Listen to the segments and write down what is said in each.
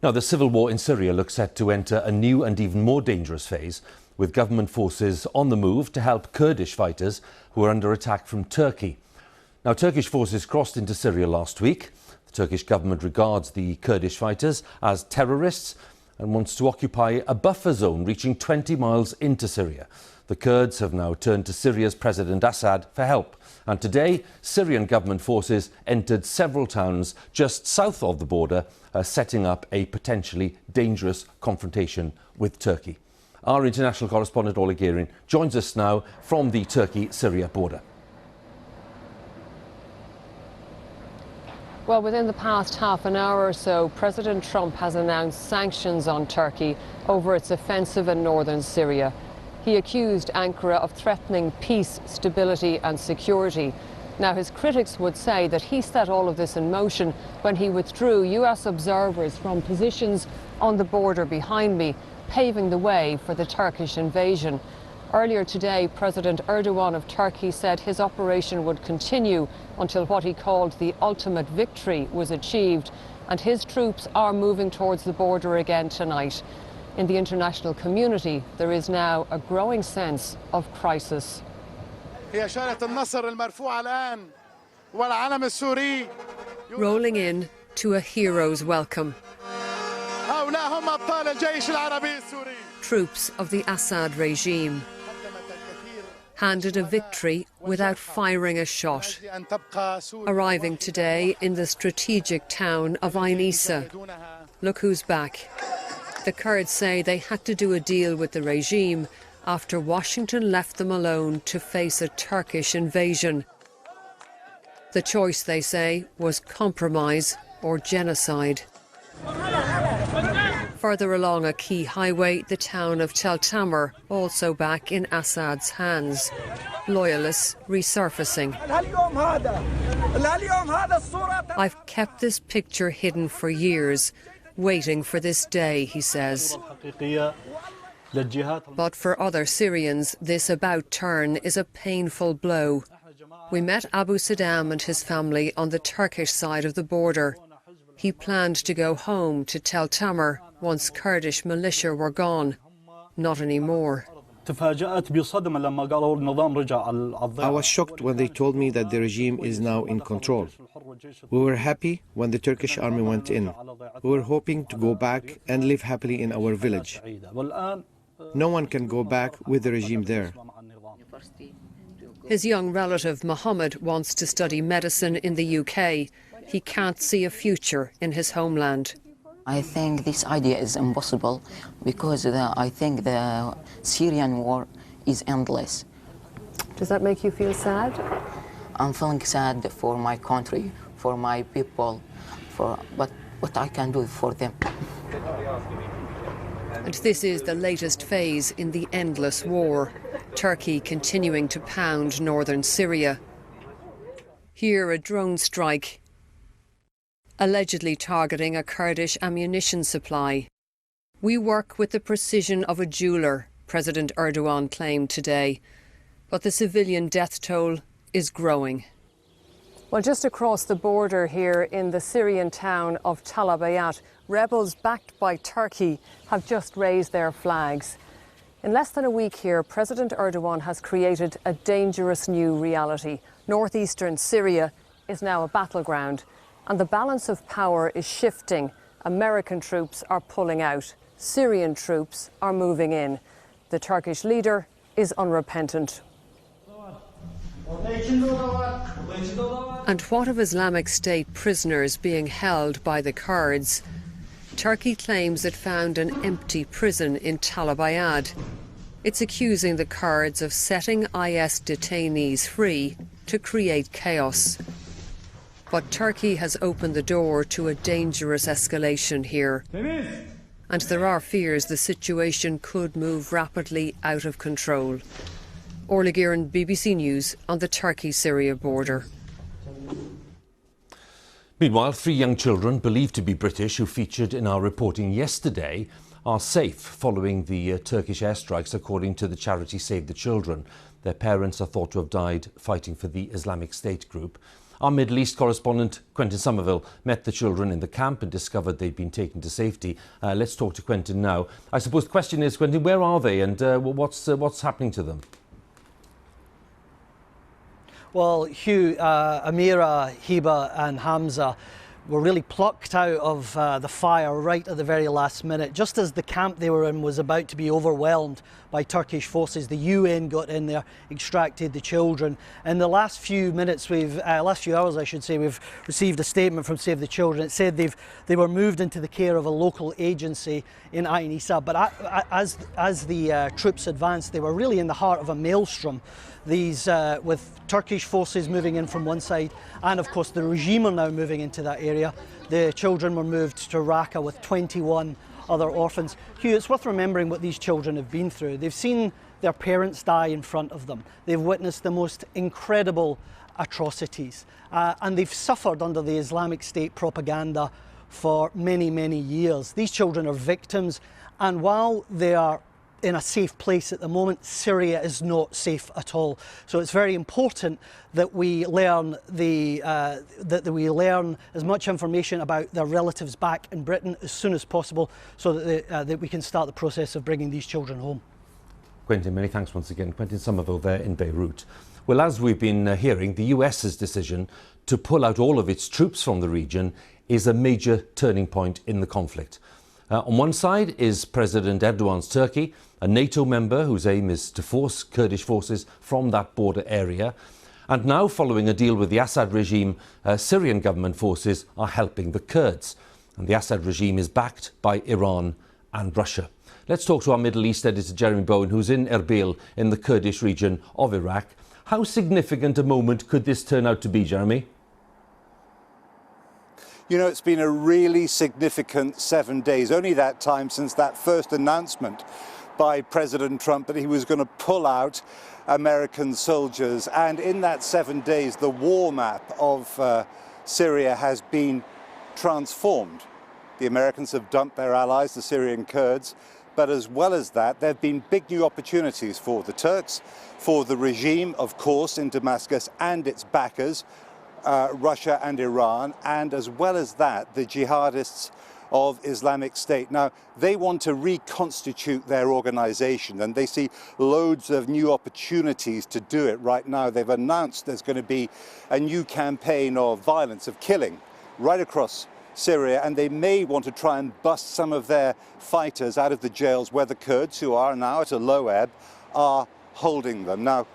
Now, the civil war in Syria looks set to enter a new and even more dangerous phase, with government forces on the move to help Kurdish fighters who are under attack from Turkey. Now, Turkish forces crossed into Syria last week. The Turkish government regards the Kurdish fighters as terrorists and wants to occupy a buffer zone reaching 20 miles into Syria. The Kurds have now turned to Syria's President Assad for help. And today, Syrian government forces entered several towns just south of the border, setting up a potentially dangerous confrontation with Turkey. Our international correspondent Orla Guerin joins us now from the Turkey-Syria border. Well, within the past half an hour or so, President Trump has announced sanctions on Turkey over its offensive in northern Syria. He accused Ankara of threatening peace, stability and security. Now, his critics would say that he set all of this in motion when he withdrew US observers from positions on the border behind me, paving the way for the Turkish invasion. Earlier today, President Erdogan of Turkey said his operation would continue until what he called the ultimate victory was achieved, and his troops are moving towards the border again tonight. In the international community, there is now a growing sense of crisis. Rolling in to a hero's welcome. Troops of the Assad regime handed a victory without firing a shot, arriving today in the strategic town of Ain Issa. Look who's back. The Kurds say they had to do a deal with the regime after Washington left them alone to face a Turkish invasion. The choice, they say, was compromise or genocide. Further along a key highway, the town of Tel Tamer, also back in Assad's hands. Loyalists resurfacing. I've kept this picture hidden for years, waiting for this day, he says. But for other Syrians, this about turn is a painful blow. We met Abu Saddam and his family on the Turkish side of the border. He planned to go home to Tel Tamer once Kurdish militia were gone. Not anymore. I was shocked when they told me that the regime is now in control. We were happy when the Turkish army went in. We were hoping to go back and live happily in our village. No one can go back with the regime there. His young relative Mohammed wants to study medicine in the UK. He can't see a future in his homeland. I think this idea is impossible because I think the Syrian war is endless. Does that make you feel sad? I'm feeling sad for my country, for my people, for what I can do for them. And this is the latest phase in the endless war. Turkey continuing to pound northern Syria. Here a drone strike, allegedly targeting a Kurdish ammunition supply. We work with the precision of a jeweler, President Erdogan claimed today. But the civilian death toll is growing. Well, just across the border here in the Syrian town of Talabayat, rebels backed by Turkey have just raised their flags. In less than a week here, President Erdogan has created a dangerous new reality. Northeastern Syria is now a battleground, and the balance of power is shifting. American troops are pulling out. Syrian troops are moving in. The Turkish leader is unrepentant. And what of Islamic State prisoners being held by the Kurds? Turkey claims it found an empty prison in Talabayad. It's accusing the Kurds of setting IS detainees free to create chaos. But Turkey has opened the door to a dangerous escalation here. And there are fears the situation could move rapidly out of control. Orla Guerin, BBC News, on the Turkey-Syria border. Meanwhile, 3 young children believed to be British who featured in our reporting yesterday are safe following the Turkish airstrikes, according to the charity Save the Children. Their parents are thought to have died fighting for the Islamic State group. Our Middle East correspondent, Quentin Sommerville, met the children in the camp and discovered they'd been taken to safety. Let's talk to Quentin now. I suppose the question is, Quentin, where are they and what's happening to them? Well, Huw, Amira, Hiba and Hamza were really plucked out of the fire right at the very last minute. Just as the camp they were in was about to be overwhelmed by Turkish forces, the UN got in there, extracted the children. In the last few minutes, last few hours I should say, we've received a statement from Save the Children. It said they were moved into the care of a local agency in Ain Issa. But as the troops advanced, they were really in the heart of a maelstrom. These with Turkish forces moving in from one side, and of course the regime are now moving into that area. The children were moved to Raqqa with 21 other orphans. Huw, it's worth remembering what these children have been through. They've seen their parents die in front of them. They've witnessed the most incredible atrocities, and they've suffered under the Islamic State propaganda for many, many years. These children are victims, and while they are in a safe place at the moment, Syria is not safe at all. So it's very important that we learn as much information about their relatives back in Britain as soon as possible, so that we can start the process of bringing these children home. Quentin, many thanks once again. Quentin Sommerville there in Beirut. Well, as we've been hearing, the US's decision to pull out all of its troops from the region is a major turning point in the conflict. On one side is President Erdogan's Turkey, a NATO member whose aim is to force Kurdish forces from that border area. And now, following a deal with the Assad regime, Syrian government forces are helping the Kurds. And the Assad regime is backed by Iran and Russia. Let's talk to our Middle East editor, Jeremy Bowen, who's in Erbil in the Kurdish region of Iraq. How significant a moment could this turn out to be, Jeremy? You know, it's been a really significant 7 days, only that time since that first announcement by President Trump that he was going to pull out American soldiers. And in that 7 days, the war map of Syria has been transformed. The Americans have dumped their allies, the Syrian Kurds. But as well as that, there have been big new opportunities for the Turks, for the regime, of course, in Damascus and its backers, Russia and Iran, and as well as that, the jihadists of Islamic State. Now, they want to reconstitute their organization, and they see loads of new opportunities to do it right now. They've announced there's going to be a new campaign of violence, of killing, right across Syria, and they may want to try and bust some of their fighters out of the jails where the Kurds, who are now at a low ebb, are holding them. Now,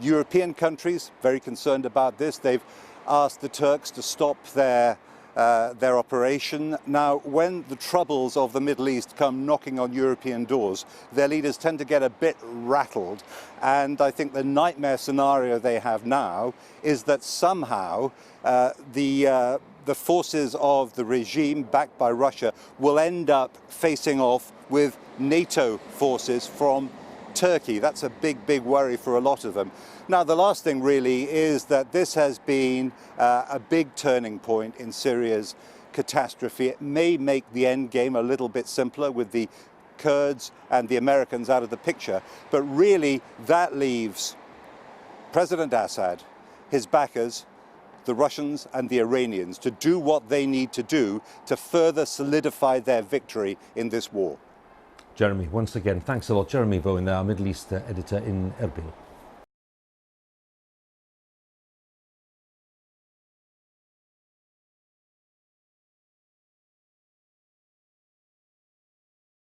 European countries, very concerned about this. They've asked the Turks to stop their operation. Now, when the troubles of the Middle East come knocking on European doors, their leaders tend to get a bit rattled. And I think the nightmare scenario they have now is that somehow the forces of the regime backed by Russia will end up facing off with NATO forces from Turkey. That's a big, big worry for a lot of them. Now, the last thing really is that this has been a big turning point in Syria's catastrophe. It may make the end game a little bit simpler with the Kurds and the Americans out of the picture, but really that leaves President Assad, his backers, the Russians and the Iranians to do what they need to do to further solidify their victory in this war. Jeremy, once again, thanks a lot. Jeremy Bowen, our Middle East editor in Erbil.